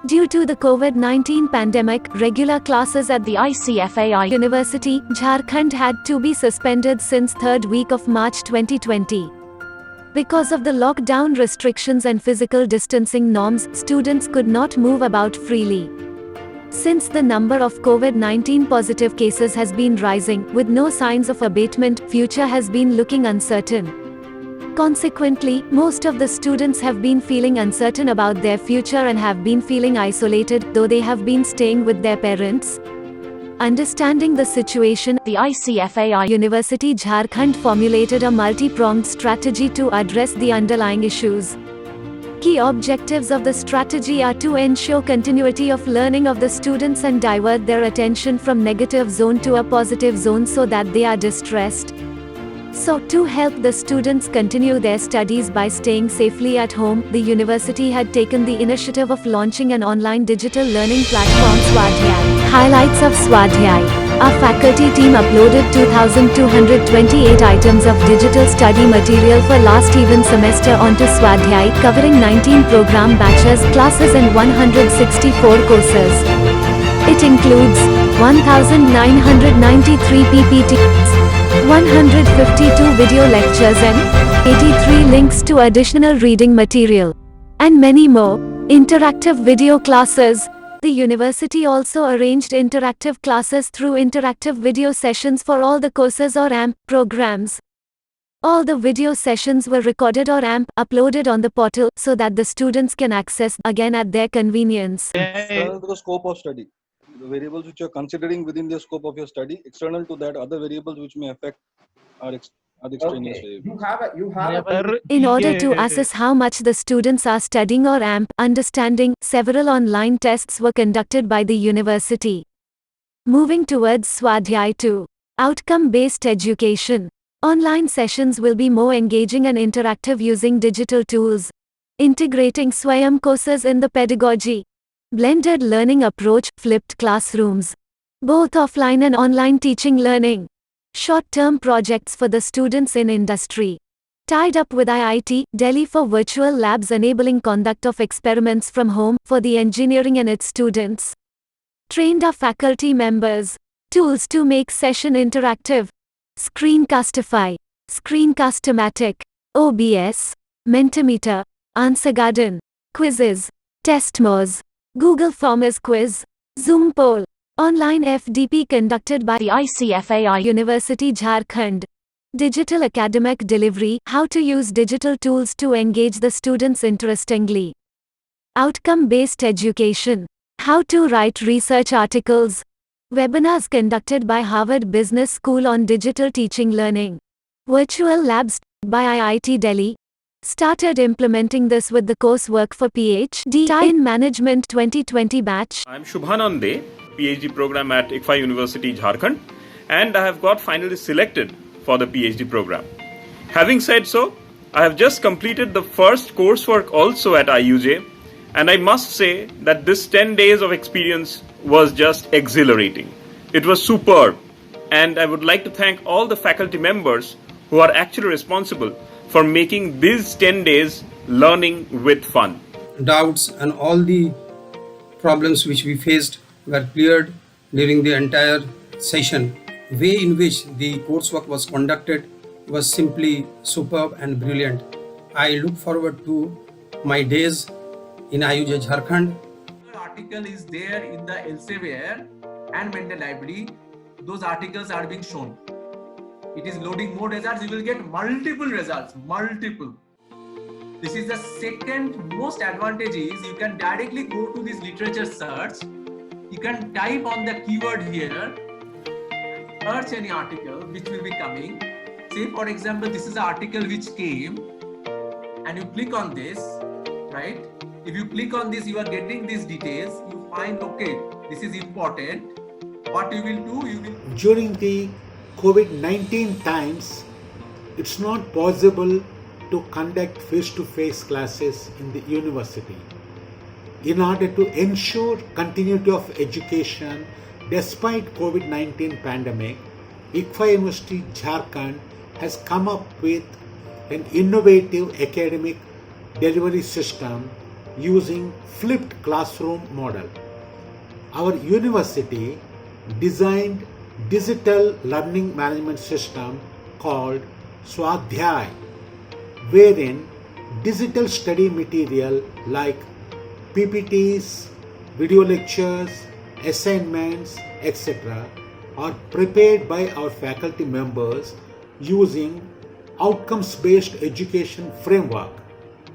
Due to the COVID-19 pandemic, regular classes at the ICFAI University, Jharkhand had to be suspended since third week of March 2020. Because of the lockdown restrictions and physical distancing norms, students could not move about freely. Since the number of COVID-19 positive cases has been rising, with no signs of abatement, future has been looking uncertain. Consequently, most of the students have been feeling uncertain about their future and have been feeling isolated, though they have been staying with their parents. Understanding the situation, the ICFAI University Jharkhand formulated a multi-pronged strategy to address the underlying issues. Key objectives of the strategy are to ensure continuity of learning of the students and divert their attention from negative zone to a positive zone so that they are distressed. So, to help the students continue their studies by staying safely at home, the university had taken the initiative of launching an online digital learning platform, Swadhyay. Highlights of Swadhyay. Our faculty team uploaded 2,228 items of digital study material for last even semester onto Swadhyay, covering 19 program batches, classes and 164 courses. It includes 1,993 PPTs, 152 video lectures and 83 links to additional reading material, and many more. Interactive video classes. The university also arranged interactive classes through interactive video sessions for all the courses or AMP programs. All the video sessions were recorded or AMP uploaded on the portal so that the students can access again at their convenience. External to the scope of study. The variables which you are considering within the scope of your study, external to that, other variables which may affect are extraneous variables. In order to assess how much the students are studying or AMP understanding, several online tests were conducted by the university. Moving towards Swadhyay 2. Outcome-based education. Online sessions will be more engaging and interactive using digital tools. Integrating Swayam courses in the pedagogy. Blended learning approach, flipped classrooms. Both offline and online teaching learning. Short-term projects for the students in industry. Tied up with IIT Delhi for virtual labs enabling conduct of experiments from home for the engineering and its students. Trained our faculty members. Tools to make session interactive. Screencastify, Screencast-O-Matic, OBS, Mentimeter, Answer Garden, Quizzes, Testmos, Google Forms Quiz, Zoom Poll, online FDP conducted by the ICFAI University Jharkhand. Digital academic delivery, how to use digital tools to engage the students interestingly. Outcome-based education, how to write research articles. Webinars conducted by Harvard Business School on digital teaching learning. Virtual labs by IIT Delhi. Started implementing this with the coursework for PhD in Management 2020 batch. I am Shubhanand De, PhD program at ICFAI University Jharkhand, and I have got finally selected for the PhD program. Having said so, I have just completed the first coursework also at IUJ, and I must say that this 10 days of experience was just exhilarating. It was superb, and I would like to thank all the faculty members who are actually responsible for making these 10 days learning with fun. Doubts and all the problems which we faced were cleared during the entire session. Way in which the coursework was conducted was simply superb and brilliant. I look forward to my days in IUJ Jharkhand. Article is there in the Elsevier and Mendel library. Those articles are being shown. It is loading more results. You will get multiple results. This is the second most advantage is you can directly go to this literature search. You can type on the keyword here, search any article which will be coming. Say for example, this is an article which came, and you click on this, right? If you click on this, you are getting these details. You find, okay, this is important. What you will do, you will... During the COVID-19 times, it's not possible to conduct face-to-face classes in the university. In order to ensure continuity of education despite COVID-19 pandemic, ICFAI University Jharkhand has come up with an innovative academic delivery system using flipped classroom model. Our university designed digital learning management system called Swadhyay, wherein digital study material like PPTs, video lectures, assignments, etc. are prepared by our faculty members using outcomes-based education framework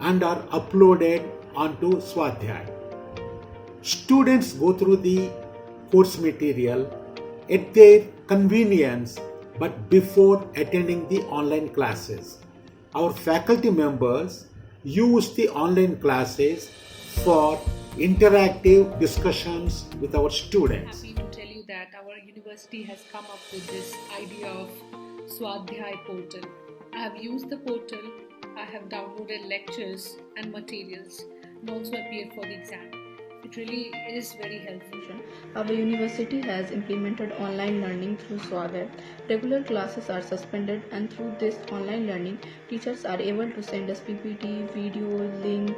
and are uploaded onto Swadhyay. Students go through the course material at their convenience but before attending the online classes. Our faculty members use the online classes for interactive discussions with our students. Happy to tell you that our university has come up with this idea of Swadhyay portal. I have used the portal, I have downloaded lectures and materials and also appeared for the exam. It really is very helpful. Our university has implemented online learning through Swadhyay. Regular classes are suspended, and through this online learning, teachers are able to send us PPT, video, link,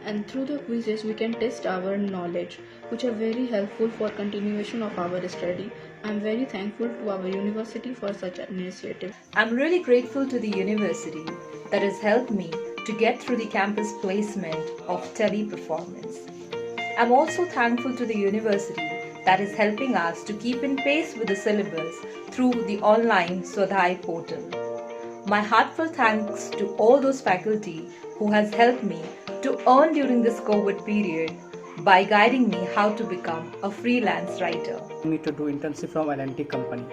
and through the quizzes we can test our knowledge, which are very helpful for continuation of our study. I am very thankful to our university for such an initiative. I'm really grateful to the university that has helped me to get through the campus placement of Teleperformance. I'm also thankful to the university that is helping us to keep in pace with the syllabus through the online Swadhyay portal. My heartfelt thanks to all those faculty who has helped me to earn during this COVID period by guiding me how to become a freelance writer. Me to do internship from L&T company,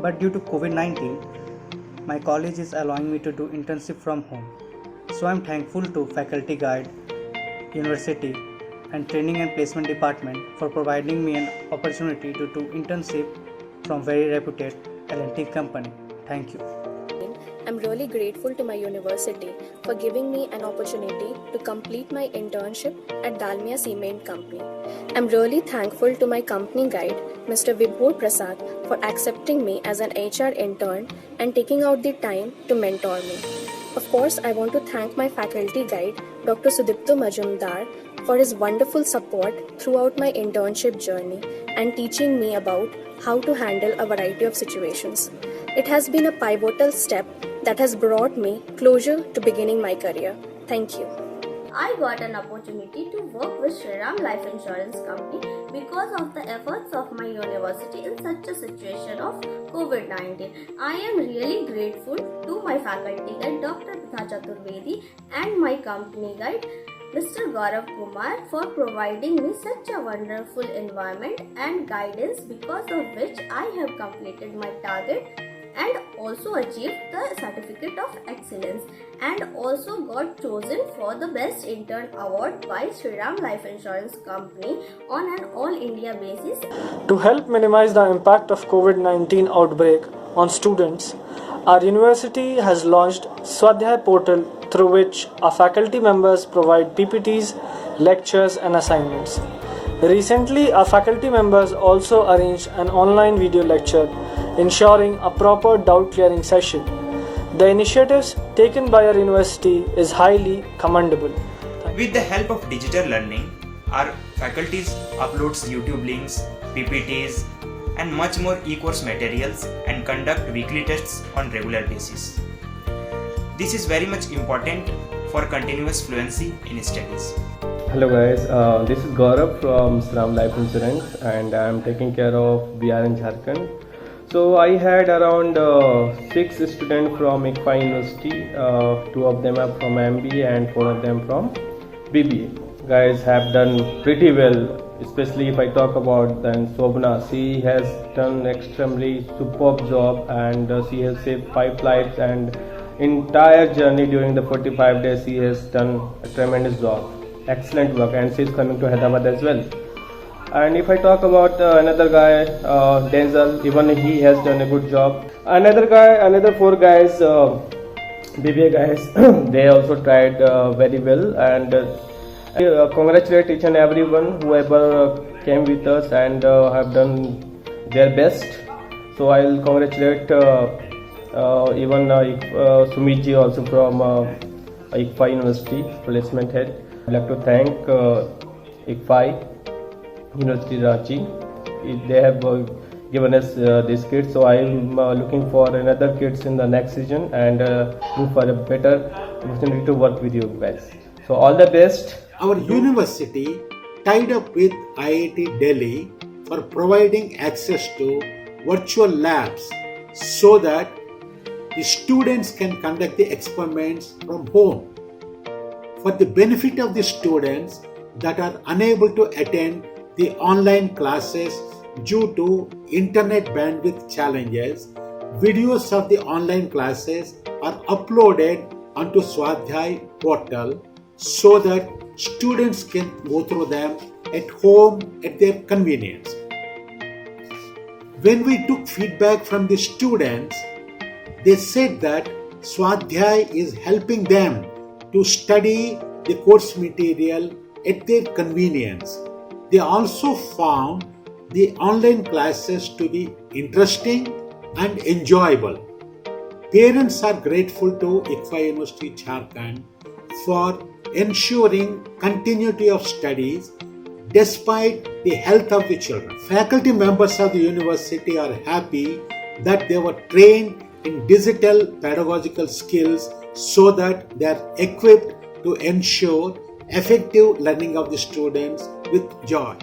but due to COVID-19, my college is allowing me to do internship from home. So I'm thankful to faculty guide, university, and training and placement department for providing me an opportunity to do internship from very reputed L&T company. Thank you. I'm really grateful to my university for giving me an opportunity to complete my internship at Dalmia Cement Company. I'm really thankful to my company guide, Mr. Vibhor Prasad, for accepting me as an HR intern and taking out the time to mentor me. Of course, I want to thank my faculty guide, Dr. Sudipto Majumdar, for his wonderful support throughout my internship journey and teaching me about how to handle a variety of situations. It has been a pivotal step that has brought me closer to beginning my career. Thank you. I got an opportunity to work with Shriram Life Insurance Company because of the efforts of my university in such a situation of COVID-19. I am really grateful to my faculty guide Dr. Pritha Chaturvedi and my company guide Mr. Gaurav Kumar for providing me such a wonderful environment and guidance, because of which I have completed my target and also achieved the certificate of excellence and also got chosen for the best intern award by Shriram Life Insurance Company on an all India basis. To help minimize the impact of COVID-19 outbreak on students, our university has launched Swadhyay portal, through which our faculty members provide PPTs, lectures and assignments. Recently, our faculty members also arranged an online video lecture, ensuring a proper doubt clearing session. The initiatives taken by our university is highly commendable. With the help of digital learning, our faculties uploads YouTube links, PPTs and much more e-course materials and conduct weekly tests on regular basis. This is very much important for continuous fluency in studies. Hello guys, this is Gaurav from Shriram Life Insurance and I am taking care of BR in Jharkhand. So I had around 6 students from ICFA University, 2 of them are from MBA and 4 of them from BBA. Guys have done pretty well, especially if I talk about then Sobna. She has done extremely superb job and she has saved 5 lives, and entire journey during the 45 days she has done a tremendous job. Excellent work, and she is coming to Hyderabad as well. And if I talk about another guy, Denzel, even he has done a good job. Another 4 guys, BBA guys, they also tried very well, and congratulate each and everyone whoever came with us and have done their best. So I'll congratulate even Sumit ji also from ICFA University, placement head. I'd like to thank ICFI University Ranchi. They have given us this kit, so I am looking for another kits in the next season and look for a better opportunity to work with you guys. So all the best. Our university tied up with IIT Delhi for providing access to virtual labs so that the students can conduct the experiments from home. For the benefit of the students that are unable to attend the online classes due to internet bandwidth challenges, videos of the online classes are uploaded onto Swadhyay portal so that students can go through them at home at their convenience. When we took feedback from the students, they said that Swadhyay is helping them to study the course material at their convenience. They also found the online classes to be interesting and enjoyable. Parents are grateful to ICFI University Jharkhand for ensuring continuity of studies despite the health of the children. Faculty members of the university are happy that they were trained in digital pedagogical skills so that they are equipped to ensure effective learning of the students with joy.